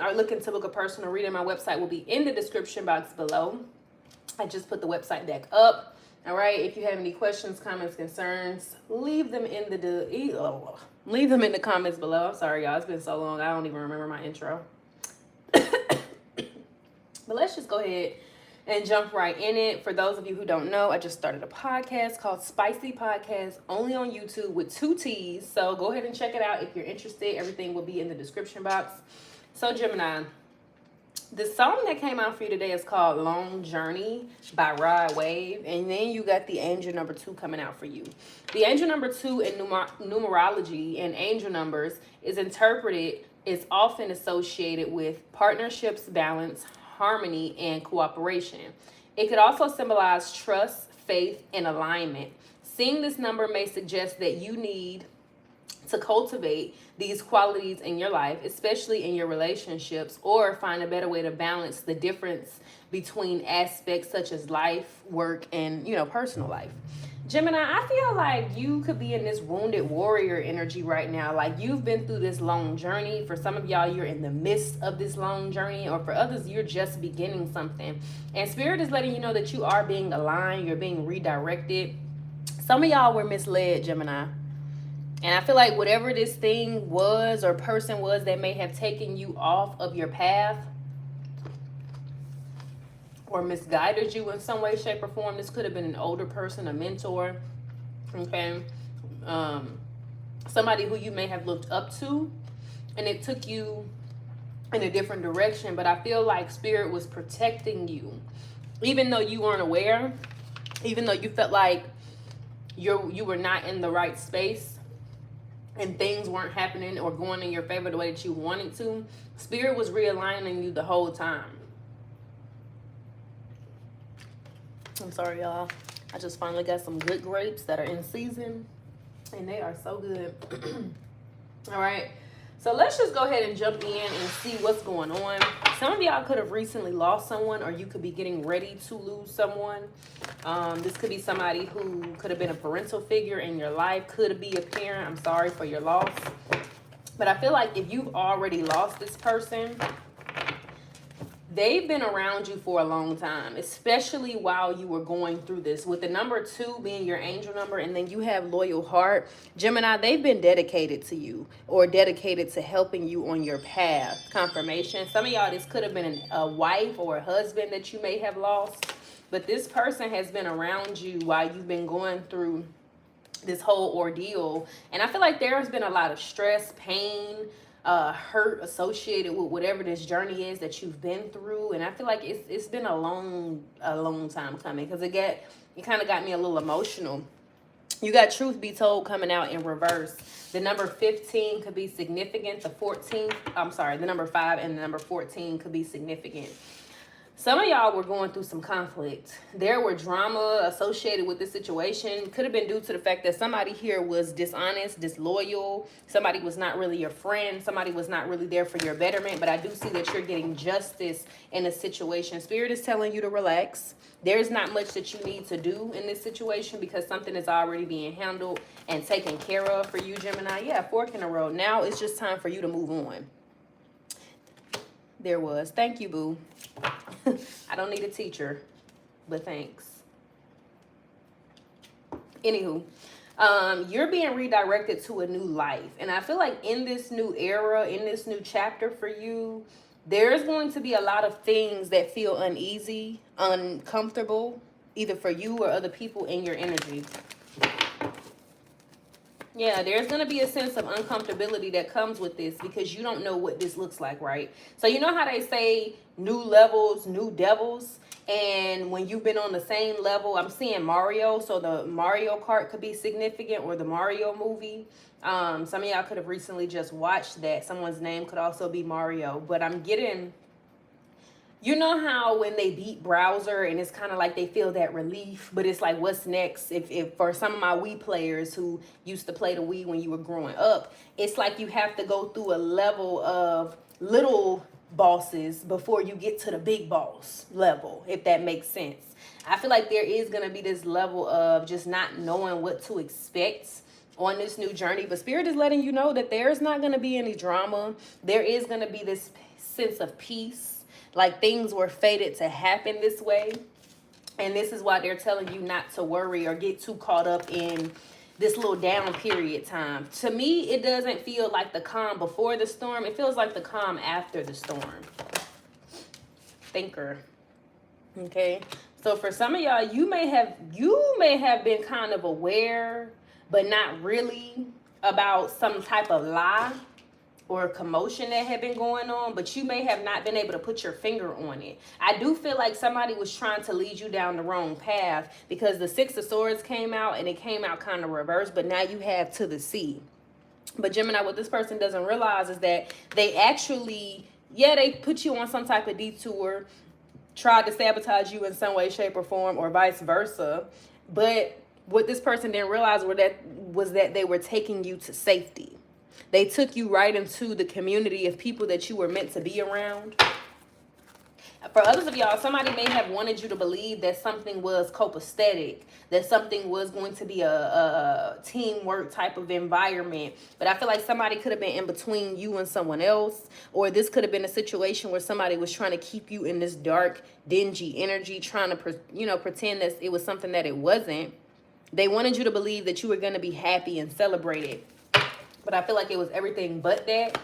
are looking to book a personal reading, my website will be in the description box below. I just put the website deck up. All right. If you have any questions, comments, concerns, leave them in the comments below. I'm sorry, y'all. It's been so long. I don't even remember my intro. But let's just go ahead and jump right in it. For those of you who don't know, I just started a podcast called Spicy Podcast, only on YouTube with 2 T's. So go ahead and check it out if you're interested. Everything will be in the description box. So Gemini, the song that came out for you today is called Long Journey by Rod Wave. And then you got the angel number 2 coming out for you. The angel number 2 in numerology and angel numbers is often associated with partnerships, balance, harmony, and cooperation. It could also symbolize trust, faith, and alignment. Seeing this number may suggest that you need to cultivate these qualities in your life, especially in your relationships, or find a better way to balance the difference between aspects such as life, work, and, personal life. Gemini, I feel like you could be in this wounded warrior energy right now. Like you've been through this long journey. For some of y'all, you're in the midst of this long journey, or for others, you're just beginning something. And Spirit is letting you know that you are being aligned, you're being redirected. Some of y'all were misled, Gemini. And I feel like whatever this thing was or person was that may have taken you off of your path or misguided you in some way, shape, or form. This could have been an older person, a mentor, okay? Somebody who you may have looked up to, and it took you in a different direction. But I feel like Spirit was protecting you. Even though you weren't aware, even though you felt like you were not in the right space, and things weren't happening or going in your favor the way that you wanted to, Spirit was realigning you the whole time. I'm sorry, y'all. I just finally got some good grapes that are in season, and they are so good. All right. So let's just go ahead and jump in and see what's going on. Some of y'all could have recently lost someone, or you could be getting ready to lose someone. This could be somebody who could have been a parental figure in your life, could be a parent. I'm sorry for your loss. But I feel like if you've already lost this person, they've been around you for a long time, especially while you were going through this. With the number 2 being your angel number, and then you have loyal heart, Gemini, they've been dedicated to you or dedicated to helping you on your path. Confirmation. Some of y'all, this could have been a wife or a husband that you may have lost, but this person has been around you while you've been going through this whole ordeal. And I feel like there's been a lot of stress, pain, hurt associated with whatever this journey is that you've been through. And I feel like it's been a long time coming, because it kind of got me a little emotional. You got truth be told coming out in reverse. The number 15 could be significant. The number 5 and the number 14 could be significant. Some of y'all were going through some conflict. There were drama associated with this situation. Could have been due to the fact that somebody here was dishonest, disloyal. Somebody was not really your friend. Somebody was not really there for your betterment. But I do see that you're getting justice in a situation. Spirit is telling you to relax. There's not much that you need to do in this situation, because something is already being handled and taken care of for you, Gemini. Yeah, fork in the road. Now it's just time for you to move on. There was. Thank you, boo. I don't need a teacher, but thanks. Anywho, you're being redirected to a new life. And I feel like in this new era, in this new chapter for you, there's going to be a lot of things that feel uneasy, uncomfortable, either for you or other people in your energy. Yeah, there's going to be a sense of uncomfortability that comes with this, because you don't know what this looks like, right? So you know how they say new levels, new devils? And when you've been on the same level, I'm seeing Mario. So the Mario Kart could be significant, or the Mario movie. Some of y'all could have recently just watched that. Someone's name could also be Mario. But I'm getting... You know how when they beat Browser and it's kind of like they feel that relief, but it's like, what's next? If for some of my Wii players who used to play the Wii when you were growing up, it's like you have to go through a level of little bosses before you get to the big boss level, if that makes sense. I feel like there is going to be this level of just not knowing what to expect. on this new journey. But Spirit is letting you know that there's not going to be any drama. There is going to be this sense of peace. Like things were fated to happen this way. And this is why they're telling you not to worry or get too caught up in this little down period time. To me, it doesn't feel like the calm before the storm. It feels like the calm after the storm. Thinker. Okay. So for some of y'all, you may have been kind of aware, but not really, about some type of lie or commotion that had been going on, but you may have not been able to put your finger on it. I do feel like somebody was trying to lead you down the wrong path, because the Six of Swords came out and it came out kind of reversed, but now you have to the sea. But Gemini, what this person doesn't realize is that they actually, they put you on some type of detour, tried to sabotage you in some way, shape, or form, or vice versa. But what this person didn't realize was that they were taking you to safety. They took you right into the community of people that you were meant to be around. For others of y'all, somebody may have wanted you to believe that something was copacetic, that something was going to be a teamwork type of environment. But I feel like somebody could have been in between you and someone else, or this could have been a situation where somebody was trying to keep you in this dark, dingy energy, trying to, pretend that it was something that it wasn't. They wanted you to believe that you were going to be happy and celebrated. But I feel like it was everything but that.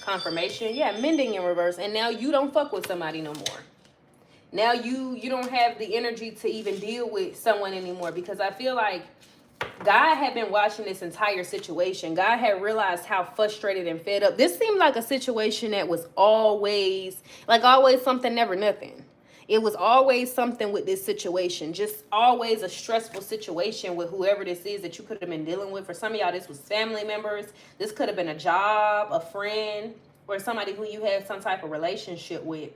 Confirmation. Yeah, mending in reverse. And now you don't fuck with somebody no more. Now you don't have the energy to even deal with someone anymore, because I feel like God had been watching this entire situation. God had realized how frustrated and fed up. This seemed like a situation that was always something, never nothing. It was always something with this situation, just always a stressful situation with whoever this is that you could have been dealing with. For some of y'all, this was family members. This could have been a job, a friend, or somebody who you had some type of relationship with.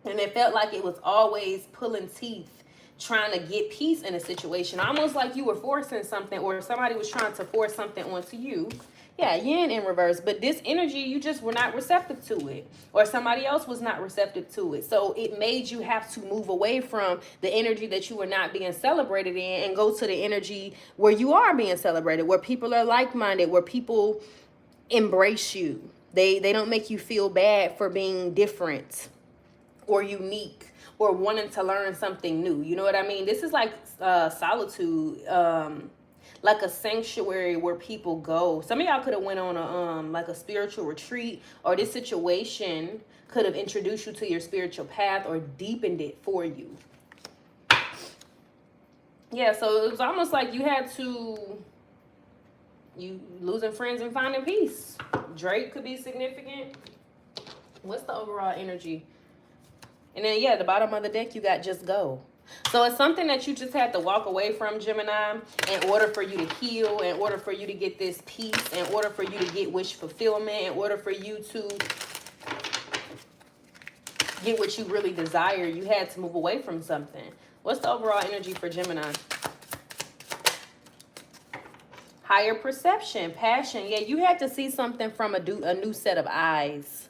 And it felt like it was always pulling teeth, trying to get peace in a situation, almost like you were forcing something, or somebody was trying to force something onto you. Yeah, yin in reverse. But this energy, you just were not receptive to it, or somebody else was not receptive to it. So it made you have to move away from the energy that you were not being celebrated in and go to the energy where you are being celebrated, where people are like-minded, where people embrace you. They don't make you feel bad for being different or unique or wanting to learn something new. You know what I mean? This is like solitude, like a sanctuary where people go. Some of y'all could have went on a spiritual retreat, or this situation could have introduced you to your spiritual path or deepened it for you. Yeah, so it was almost like you losing friends and finding peace. Drake could be significant. What's the overall energy? And then, the bottom of the deck, you got just go. So it's something that you just had to walk away from, Gemini, in order for you to heal, in order for you to get this peace, in order for you to get wish fulfillment, in order for you to get what you really desire. You had to move away from something. What's the overall energy for Gemini? Higher perception, passion. Yeah, you had to see something from a new set of eyes.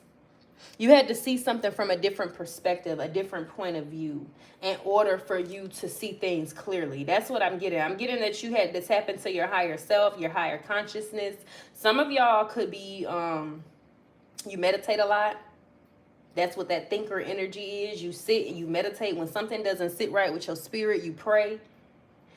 You had to see something from a different perspective, a different point of view, in order for you to see things clearly. That's what I'm getting. I'm getting that you had to tap into your higher self, your higher consciousness. Some of y'all could be, you meditate a lot. That's what that thinker energy is. You sit and you meditate. When something doesn't sit right with your spirit, you pray.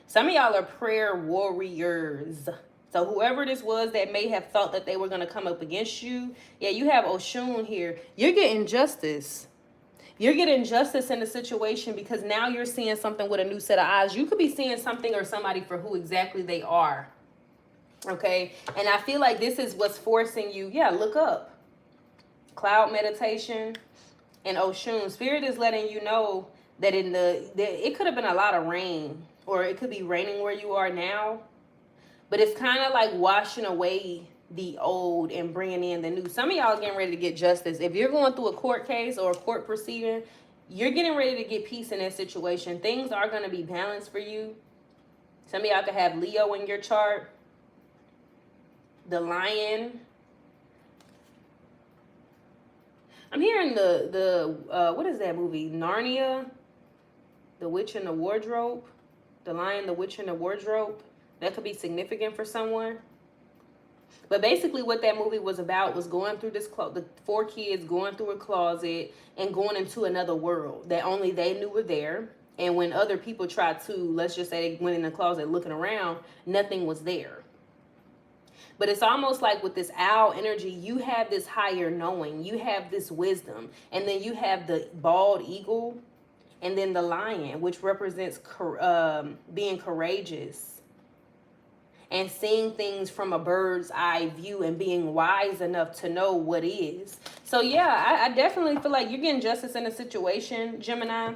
Some of y'all are prayer warriors. So whoever this was that may have thought that they were going to come up against you, you have Oshun here. You're getting justice. You're getting justice in the situation, because now you're seeing something with a new set of eyes. You could be seeing something or somebody for who exactly they are. Okay? And I feel like this is what's forcing you. Look up. Cloud meditation and Oshun. Spirit is letting you know that it could have been a lot of rain, or it could be raining where you are now. But it's kind of like washing away the old and bringing in the new. Some of y'all getting ready to get justice. If you're going through a court case or a court proceeding, you're getting ready to get peace in that situation. Things are going to be balanced for you. Some of y'all could have Leo in your chart. The Lion. I'm hearing the what is that movie? Narnia? The Witch and the Wardrobe. The Lion, the Witch and the Wardrobe. That could be significant for someone. But basically, what that movie was about was going through the 4 kids going through a closet and going into another world that only they knew were there. And when other people tried to, let's just say they went in the closet looking around, nothing was there. But it's almost like with this owl energy, you have this higher knowing, you have this wisdom, and then you have the bald eagle, and then the lion, which represents being courageous and seeing things from a bird's eye view and being wise enough to know what is. So yeah, I definitely feel like you're getting justice in a situation, Gemini.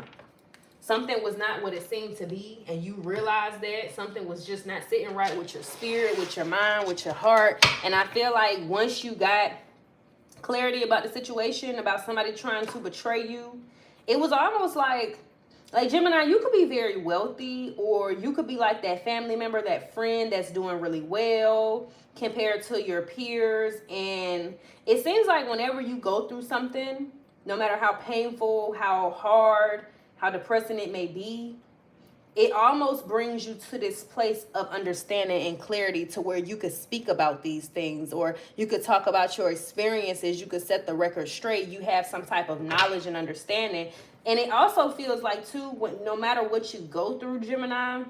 Something was not what it seemed to be, and you realized that something was just not sitting right with your spirit, with your mind, with your heart. And I feel like once you got clarity about the situation, about somebody trying to betray you, it was almost like Gemini, you could be very wealthy, or you could be like that family member, that friend that's doing really well compared to your peers. And it seems like whenever you go through something, no matter how painful, how hard, how depressing it may be, it almost brings you to this place of understanding and clarity to where you could speak about these things, or you could talk about your experiences. You could set the record straight. You have some type of knowledge and understanding. And it also feels like, too, no matter what you go through, Gemini,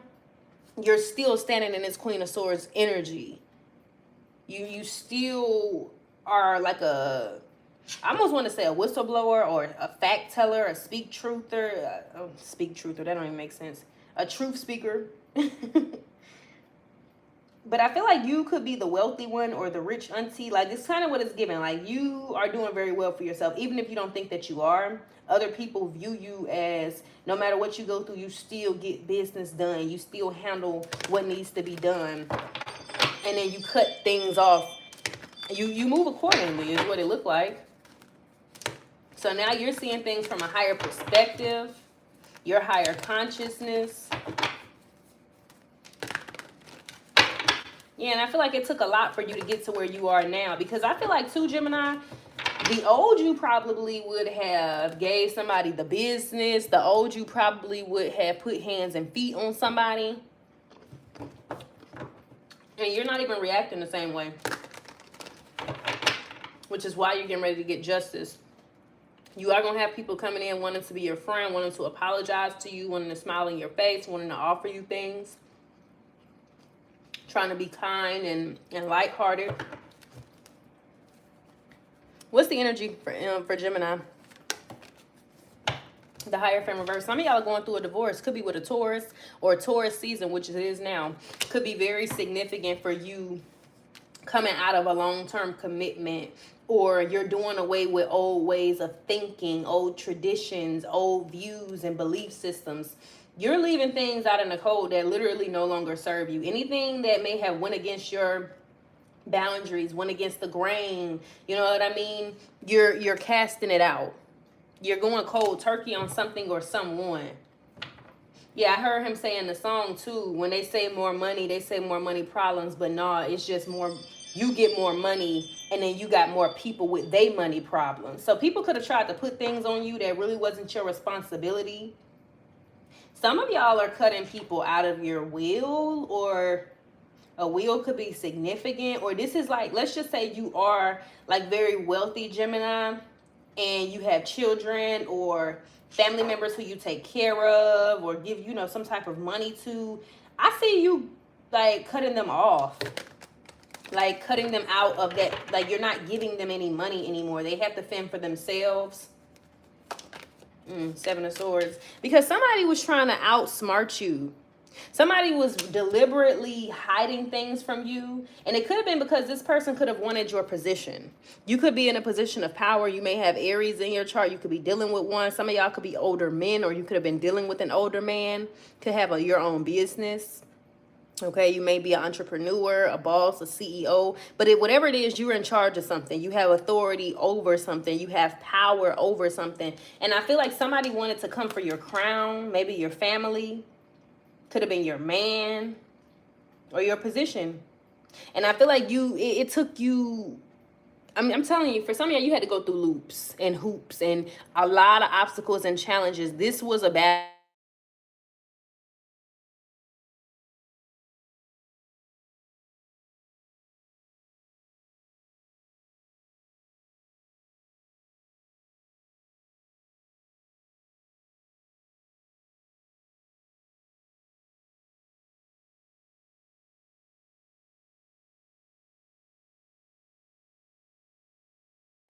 you're still standing in this Queen of Swords energy. You still are like I almost want to say a whistleblower, or a fact teller, a speak truther. That don't even make sense. A truth speaker. But I feel like you could be the wealthy one or the rich auntie. Like, it's kind of what it's giving. Like, you are doing very well for yourself. Even if you don't think that you are, other people view you as, no matter what you go through, you still get business done. You still handle what needs to be done. And then you cut things off. You move accordingly is what it looked like. So now you're seeing things from a higher perspective, your higher consciousness. Yeah, and I feel like it took a lot for you to get to where you are now. Because I feel like, too, Gemini, the old you probably would have gave somebody the business. The old you probably would have put hands and feet on somebody. And you're not even reacting the same way. Which is why you're getting ready to get justice. You are going to have people coming in wanting to be your friend, wanting to apologize to you, wanting to smile in your face, wanting to offer you things. Trying to be kind and lighthearted. What's the energy for Gemini? The Hierophant reverse. Some of y'all are going through a divorce. Could be with a Taurus, or a Taurus season, which it is now. Could be very significant for you coming out of a long-term commitment, or you're doing away with old ways of thinking, old traditions, old views and belief systems. You're leaving things out in the cold that literally no longer serve you. Anything that may have went against your boundaries, went against the grain, you know what I mean? You're casting it out. You're going cold turkey on something or someone. Yeah, I heard him say in the song, too, when they say more money, they say more money problems. But no, it's just more, you get more money, and then you got more people with their money problems. So people could have tried to put things on you that really wasn't your responsibility. Some of y'all are cutting people out of your will, or a will could be significant. Or this is like, let's just say you are like very wealthy, Gemini, and you have children or family members who you take care of or give, you know, some type of money to. I see you like cutting them off, like cutting them out of that. Like, you're not giving them any money anymore. They have to fend for themselves. 7 of Swords. Because somebody was trying to outsmart you. Somebody was deliberately hiding things from you. And it could have been because this person could have wanted your position. You could be in a position of power. You may have Aries in your chart. You could be dealing with one. Some of y'all could be older men, or you could have been dealing with an older man. Could have your own business. Okay, you may be an entrepreneur, a boss, a CEO, but whatever it is, you're in charge of something. You have authority over something. You have power over something. And I feel like somebody wanted to come for your crown, maybe your family, could have been your man, or your position. And I feel like it took you, I'm telling you, for some of y'all, you had to go through loops and hoops and a lot of obstacles and challenges. This was a bad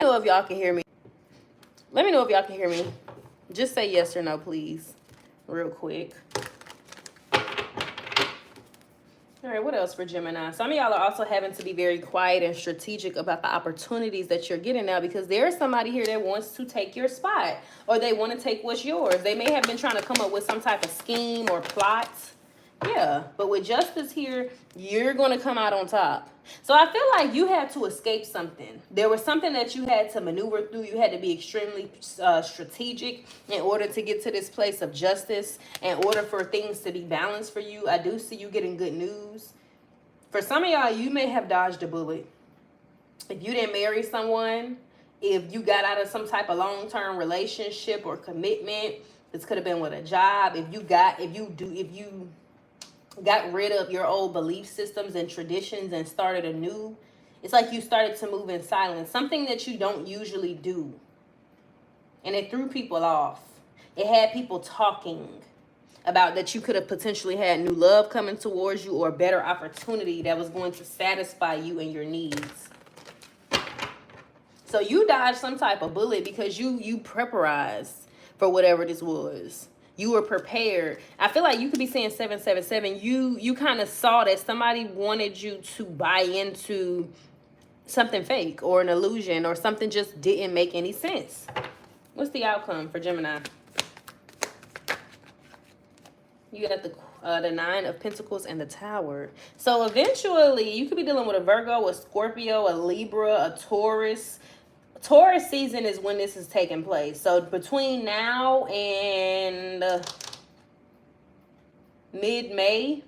know if y'all can hear me. Let me know if y'all can hear me. Just say yes or no, please. Real quick. All right, what else for Gemini? Some of y'all are also having to be very quiet and strategic about the opportunities that you're getting now, because there's somebody here that wants to take your spot, or they want to take what's yours. They may have been trying to come up with some type of scheme or plot. Yeah, but with justice here, you're going to come out on top. So I feel like you had to escape something. There was something that you had to maneuver through. You had to be extremely strategic in order to get to this place of justice, in order for things to be balanced for you. I do see you getting good news. For some of y'all, you may have dodged a bullet. If you didn't marry someone, if you got out of some type of long-term relationship or commitment, this could have been with a job. If you got rid of your old belief systems and traditions and started anew, it's like you started to move in silence, something that you don't usually do. And it threw people off. It had people talking about that you could have potentially had new love coming towards you, or a better opportunity that was going to satisfy you and your needs. So you dodged some type of bullet because you preparized for whatever this was. You were prepared. I feel like you could be saying 777. You kind of saw that somebody wanted you to buy into something fake or an illusion, or something just didn't make any sense. What's the outcome for Gemini? You got the Nine of Pentacles and the Tower. So eventually, you could be dealing with a Virgo, a Scorpio, a Libra, a Taurus. Taurus season is when this is taking place. So between now and mid-May,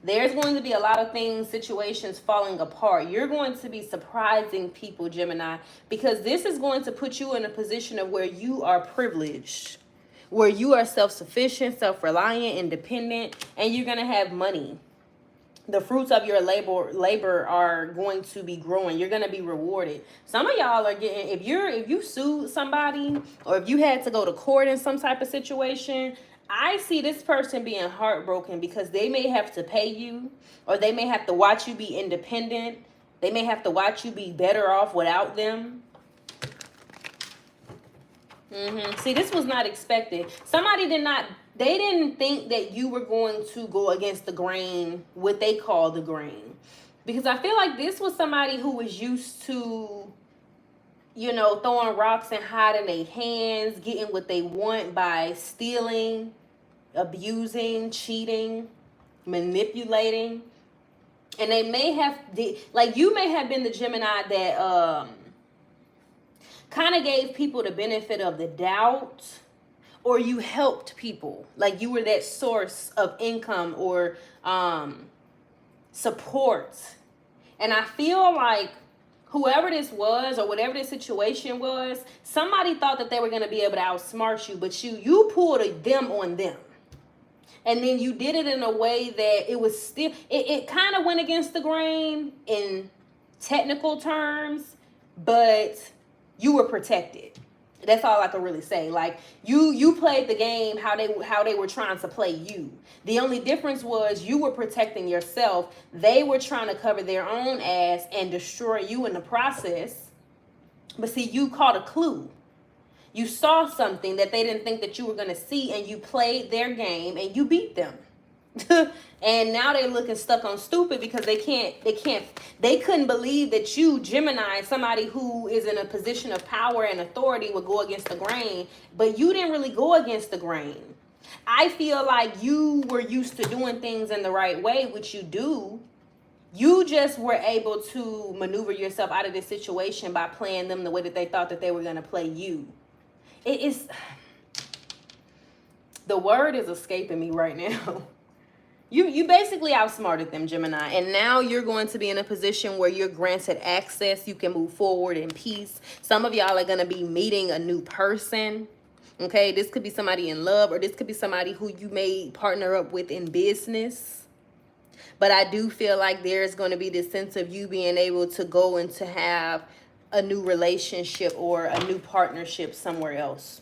there's going to be a lot of things, situations falling apart. You're going to be surprising people, Gemini, because this is going to put you in a position of where you are privileged, where you are self-sufficient, self-reliant, independent, and you're going to have money. The fruits of your labor are going to be growing. You're going to be rewarded. Some of y'all are getting, if you sued somebody, or if you had to go to court in some type of situation, I see this person being heartbroken because they may have to pay you, or they may have to watch you be independent. They may have to watch you be better off without them. See, this was not expected. Somebody they didn't think that you were going to go against the grain, what they call the grain. Because I feel like this was somebody who was used to, throwing rocks and hiding their hands, getting what they want by stealing, abusing, cheating, manipulating. And they may have, you may have been the Gemini that kind of gave people the benefit of the doubt, or you helped people. Like you were that source of income or support. And I feel like whoever this was, or whatever this situation was, somebody thought that they were going to be able to outsmart you, but you pulled them on them. And then you did it in a way that it was still, it kind of went against the grain in technical terms, but you were protected. That's all I can really say. Like you played the game how they were trying to play you. The only difference was you were protecting yourself. They were trying to cover their own ass and destroy you in the process. But see, you caught a clue. You saw something that they didn't think that you were going to see, and you played their game and you beat them. And now they're looking stuck on stupid because they couldn't believe that you, Gemini, somebody who is in a position of power and authority, would go against the grain. But you didn't really go against the grain. I feel like you were used to doing things in the right way, which you do. You just were able to maneuver yourself out of this situation by playing them the way that they thought that they were going to play you. It is, the word is escaping me right now. You basically outsmarted them, Gemini, and now you're going to be in a position where you're granted access. You can move forward in peace. Some of y'all are going to be meeting a new person. Okay, this could be somebody in love, or this could be somebody who you may partner up with in business. But I do feel like there's going to be this sense of you being able to go and to have a new relationship or a new partnership somewhere else.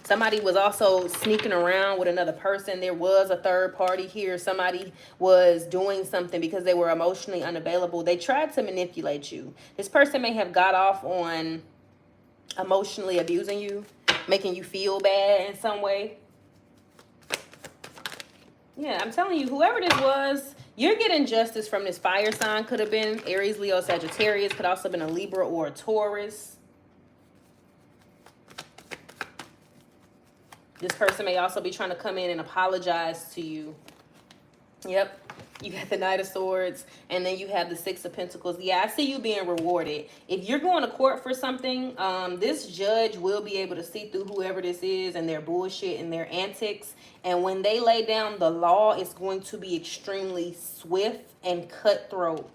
Somebody was also sneaking around with another person. There was a third party here. Somebody was doing something because they were emotionally unavailable. They tried to manipulate you. This person may have got off on emotionally abusing you, making you feel bad in some way. Yeah, I'm telling you, whoever this was, you're getting justice from this fire sign. Could have been Aries, Leo, Sagittarius. Could also have been a Libra or a Taurus. This person may also be trying to come in and apologize to you. Yep. You got the Knight of Swords, and then you have the Six of Pentacles. Yeah, I see you being rewarded. If you're going to court for something, this judge will be able to see through whoever this is and their bullshit and their antics. And when they lay down the law, it's going to be extremely swift and cutthroat.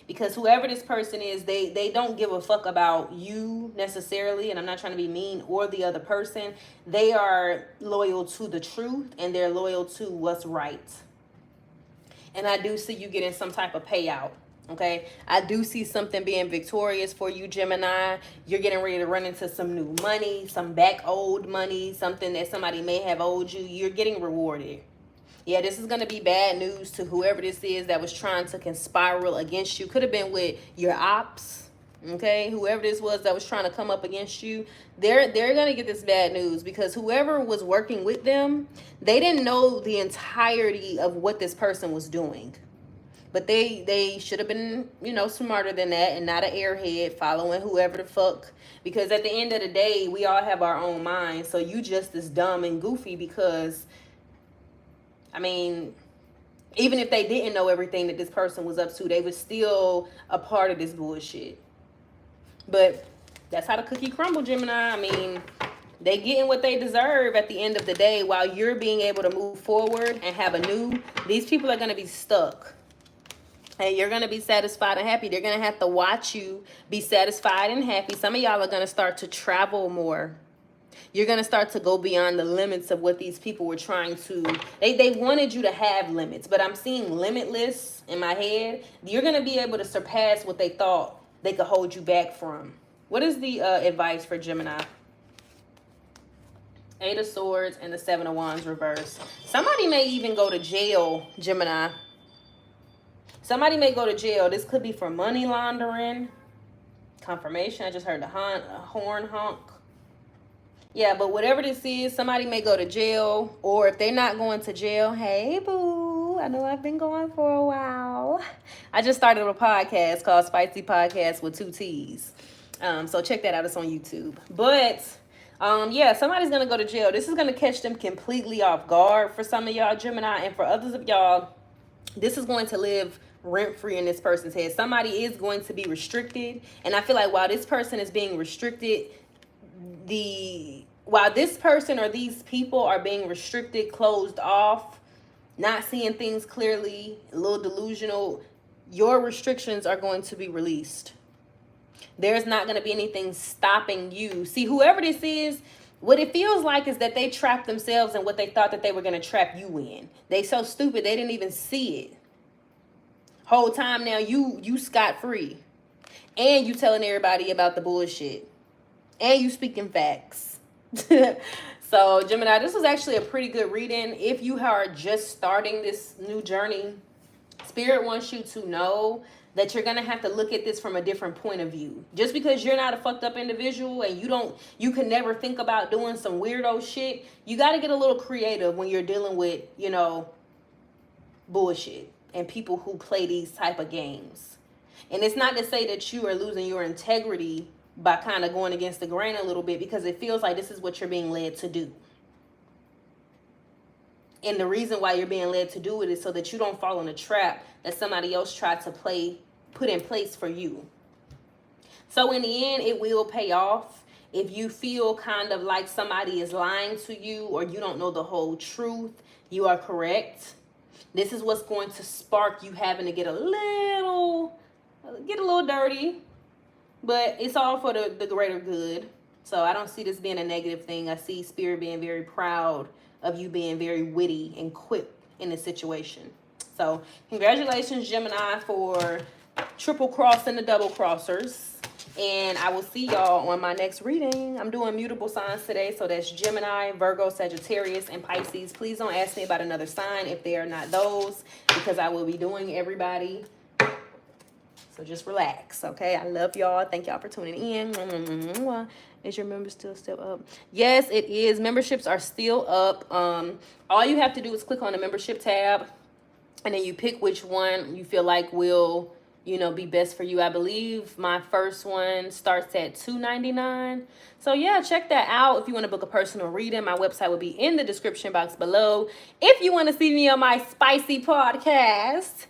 Because whoever this person is, they don't give a fuck about you necessarily. And I'm not trying to be mean, or the other person. They are loyal to the truth, and they're loyal to what's right. And I do see you getting some type of payout. Okay, I do see something being victorious for you, Gemini. You're getting ready to run into some new money, some back owed money, something that somebody may have owed you. You're getting rewarded. Yeah, this is going to be bad news to whoever this is that was trying to conspire against you. Could have been with your ops, okay? Whoever this was that was trying to come up against you, they're going to get this bad news, because whoever was working with them, they didn't know the entirety of what this person was doing. But they should have been, you know, smarter than that and not an airhead following whoever the fuck. Because at the end of the day, we all have our own minds. So you just as dumb and goofy because... I mean, even if they didn't know everything that this person was up to, they were still a part of this bullshit. But that's how the cookie crumble, Gemini. I mean, they getting what they deserve at the end of the day, while you're being able to move forward and have a new... These people are going to be stuck. And you're going to be satisfied and happy. They're going to have to watch you be satisfied and happy. Some of y'all are going to start to travel more. You're going to start to go beyond the limits of what these people were trying to... They wanted you to have limits, but I'm seeing limitless in my head. You're going to be able to surpass what they thought they could hold you back from. What is the advice for Gemini? Eight of Swords and the Seven of Wands reversed. Somebody may even go to jail, Gemini. Somebody may go to jail. This could be for money laundering. Confirmation. I just heard the horn honk. Yeah, but whatever this is, somebody may go to jail, or if they're not going to jail, hey, boo, I know I've been going for a while. I just started a podcast called Spicy Podcast with 2 T's. So check that out. It's on YouTube. But, yeah, somebody's going to go to jail. This is going to catch them completely off guard for some of y'all, Gemini, and for others of y'all, this is going to live rent-free in this person's head. Somebody is going to be restricted, and I feel like while this person is being restricted, while this person or these people are being restricted, closed off, not seeing things clearly, a little delusional, your restrictions are going to be released. There's not going to be anything stopping you. See, whoever this is, what it feels like is that they trapped themselves in what they thought that they were going to trap you in. They so stupid, they didn't even see it. Whole time now, you scot-free. And you telling everybody about the bullshit. And you speaking facts. So, Gemini, this was actually a pretty good reading. If you are just starting this new journey, Spirit wants you to know that you're going to have to look at this from a different point of view. Just because you're not a fucked up individual and you can never think about doing some weirdo shit, you got to get a little creative when you're dealing with, you know, bullshit and people who play these type of games. And it's not to say that you are losing your integrity by kind of going against the grain a little bit, because it feels like this is what you're being led to do. And the reason why you're being led to do it is so that you don't fall in a trap that somebody else tried to put in place for you. So in the end, it will pay off. If you feel kind of like somebody is lying to you or you don't know the whole truth, you are correct. This is what's going to spark you having to get a little dirty. But it's all for the greater good. So I don't see this being a negative thing. I see Spirit being very proud of you being very witty and quick in this situation. So congratulations, Gemini, for triple crossing the double crossers. And I will see y'all on my next reading. I'm doing mutable signs today. So that's Gemini, Virgo, Sagittarius, and Pisces. Please don't ask me about another sign if they are not those, because I will be doing everybody. So just relax, okay? I love y'all. Thank y'all for tuning in. Is your member still up? Yes, it is. Memberships are still up. All you have to do is click on the membership tab, and then you pick which one you feel like will, be best for you. I believe my first one starts at $2.99. So yeah, check that out. If you want to book a personal reading, my website will be in the description box below. If you want to see me on my spicy podcast,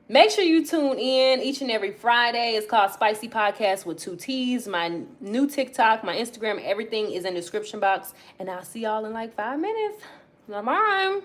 make sure you tune in each and every Friday. It's called Spicy Podcast with 2 T's. My new TikTok, my Instagram, everything is in the description box. And I'll see y'all in like 5 minutes. Bye-bye.